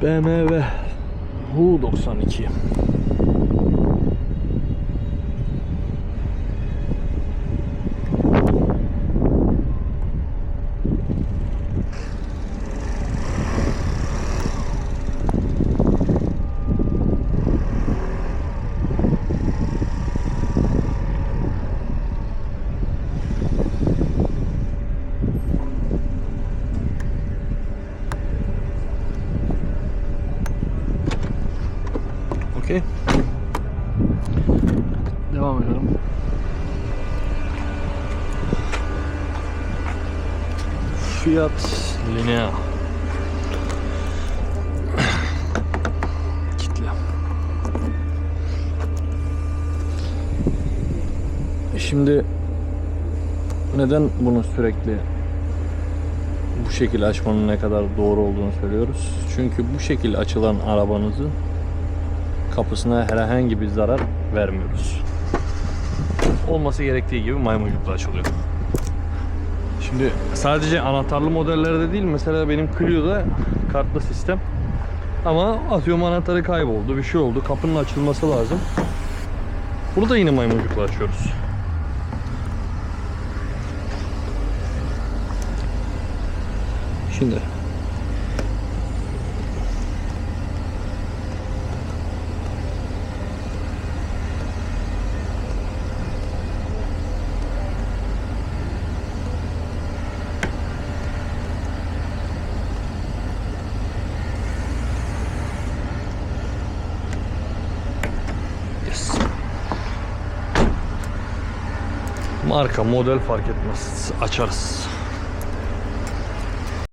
BMW U92. Okey. Devam edelim. Fiat Linea. Kitle. Şimdi neden bunu sürekli bu şekilde açmanın ne kadar doğru olduğunu söylüyoruz? Çünkü bu şekilde açılan arabanızın kapısına herhangi bir zarar vermiyoruz. Olması gerektiği gibi maymuncukla açılıyor. Şimdi sadece anahtarlı modellerde değil, mesela benim Clio'da kartlı sistem. Ama atıyorum anahtarı kayboldu, bir şey oldu, kapının açılması lazım. Bunu da yine maymuncukla açıyoruz. Şimdi marka, model fark etmez. Açarız.